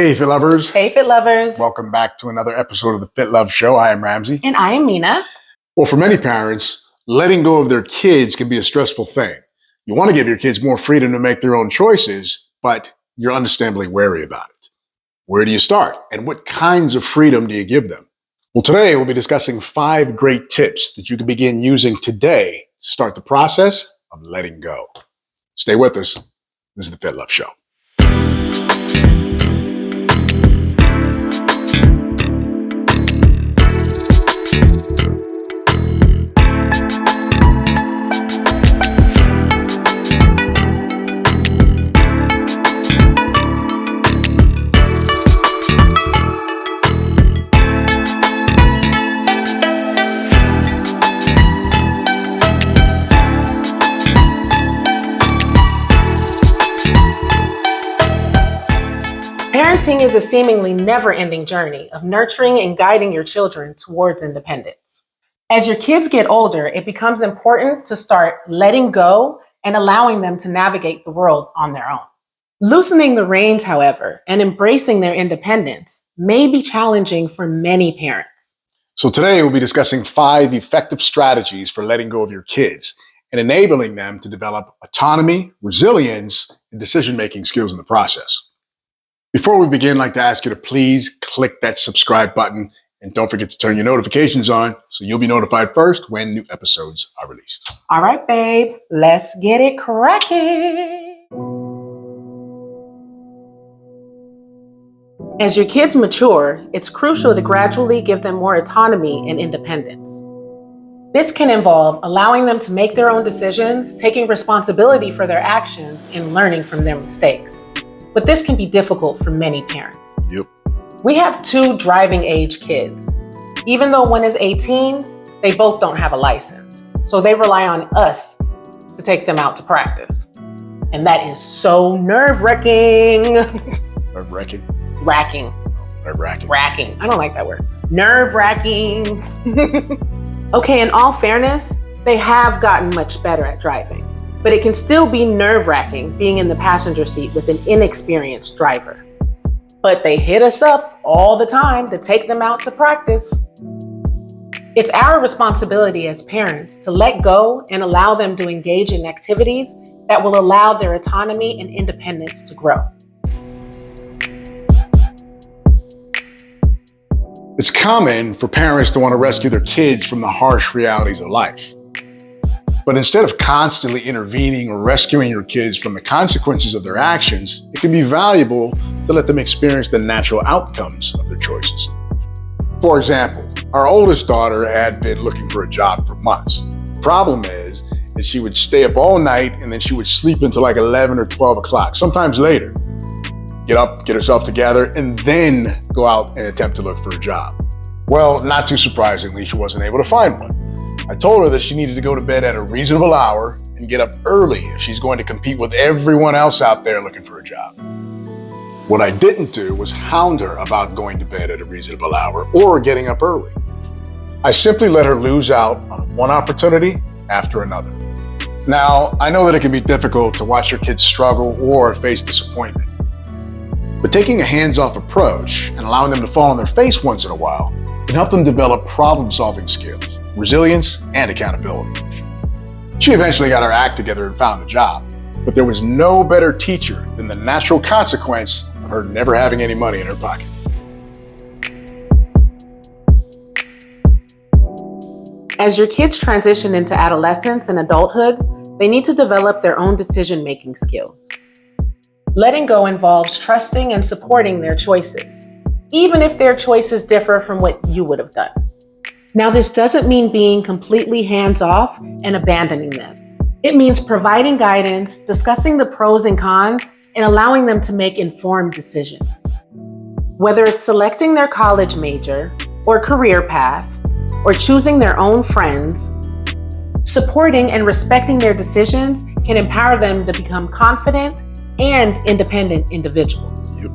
Hey, FitLovers. Hey, FitLovers. Welcome back to another episode of the FitLove Show. I am Ramsey. And I am Mina. Well, for many parents, letting go of their kids can be a stressful thing. You want to give your kids more freedom to make their own choices, but you're understandably wary about it. Where do you start? And what kinds of freedom do you give them? Well, today we'll be discussing 5 great tips that you can begin using today to start the process of letting go. Stay with us. This is the FitLove Show. Parenting is a seemingly never-ending journey of nurturing and guiding your children towards independence. As your kids get older, it becomes important to start letting go and allowing them to navigate the world on their own. Loosening the reins, however, and embracing their independence may be challenging for many parents. So today we'll be discussing 5 effective strategies for letting go of your kids and enabling them to develop autonomy, resilience, and decision-making skills in the process. Before we begin, I'd like to ask you to please click that subscribe button and don't forget to turn your notifications on so you'll be notified first when new episodes are released. All right, babe, let's get it cracking. As your kids mature, it's crucial to gradually give them more autonomy and independence. This can involve allowing them to make their own decisions, taking responsibility for their actions, and learning from their mistakes. But this can be difficult for many parents. Yep. We have 2 driving age kids. Even though one is 18, they both don't have a license. So they rely on us to take them out to practice. And that is so nerve-wracking. Nerve-wracking? Racking. Nerve-wracking. Racking. I don't like that word. Nerve-wracking. Okay, in all fairness, they have gotten much better at driving. But it can still be nerve-wracking being in the passenger seat with an inexperienced driver. But they hit us up all the time to take them out to practice. It's our responsibility as parents to let go and allow them to engage in activities that will allow their autonomy and independence to grow. It's common for parents to want to rescue their kids from the harsh realities of life. But instead of constantly intervening or rescuing your kids from the consequences of their actions, it can be valuable to let them experience the natural outcomes of their choices. For example, our oldest daughter had been looking for a job for months. The problem is that she would stay up all night and then she would sleep until like 11 or 12 o'clock, sometimes later. Get up, get herself together, and then go out and attempt to look for a job. Well, not too surprisingly, she wasn't able to find one. I told her that she needed to go to bed at a reasonable hour and get up early if she's going to compete with everyone else out there looking for a job. What I didn't do was hound her about going to bed at a reasonable hour or getting up early. I simply let her lose out on one opportunity after another. Now, I know that it can be difficult to watch your kids struggle or face disappointment. But taking a hands-off approach and allowing them to fall on their face once in a while can help them develop problem-solving skills, resilience, and accountability. She eventually got her act together and found a job, but there was no better teacher than the natural consequence of her never having any money in her pocket. As your kids transition into adolescence and adulthood, they need to develop their own decision-making skills. Letting go involves trusting and supporting their choices, even if their choices differ from what you would have done. Now, this doesn't mean being completely hands-off and abandoning them. It means providing guidance, discussing the pros and cons, and allowing them to make informed decisions. Whether it's selecting their college major or career path, or choosing their own friends, supporting and respecting their decisions can empower them to become confident and independent individuals. Yep.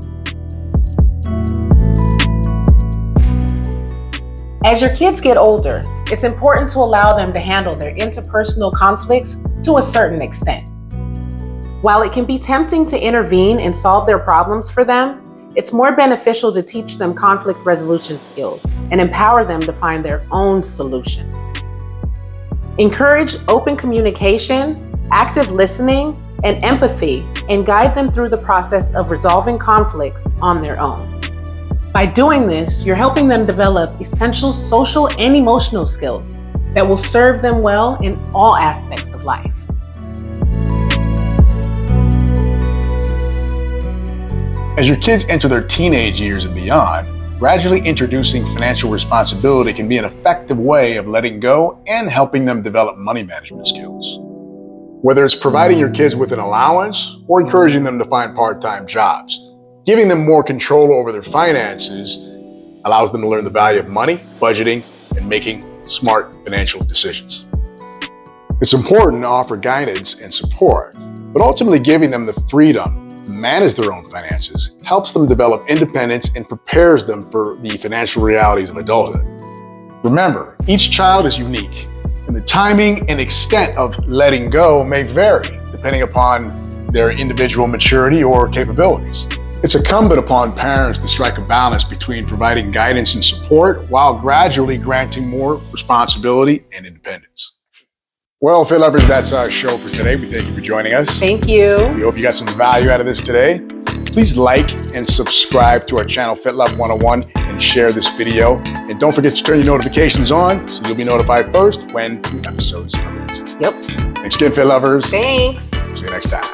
As your kids get older, it's important to allow them to handle their interpersonal conflicts to a certain extent. While it can be tempting to intervene and solve their problems for them, it's more beneficial to teach them conflict resolution skills and empower them to find their own solution. Encourage open communication, active listening, and empathy, and guide them through the process of resolving conflicts on their own. By doing this, you're helping them develop essential social and emotional skills that will serve them well in all aspects of life. As your kids enter their teenage years and beyond, gradually introducing financial responsibility can be an effective way of letting go and helping them develop money management skills. Whether it's providing your kids with an allowance or encouraging them to find part-time jobs, giving them more control over their finances allows them to learn the value of money, budgeting, and making smart financial decisions. It's important to offer guidance and support, but ultimately giving them the freedom to manage their own finances helps them develop independence and prepares them for the financial realities of adulthood. Remember, each child is unique, and the timing and extent of letting go may vary depending upon their individual maturity or capabilities. It's incumbent upon parents to strike a balance between providing guidance and support while gradually granting more responsibility and independence. Well, FitLovers, that's our show for today. We thank you for joining us. Thank you. We hope you got some value out of this today. Please like and subscribe to our channel, FitLove 101, and share this video. And don't forget to turn your notifications on so you'll be notified first when new episodes are released. Yep. Thanks again, FitLovers. Thanks. See you next time.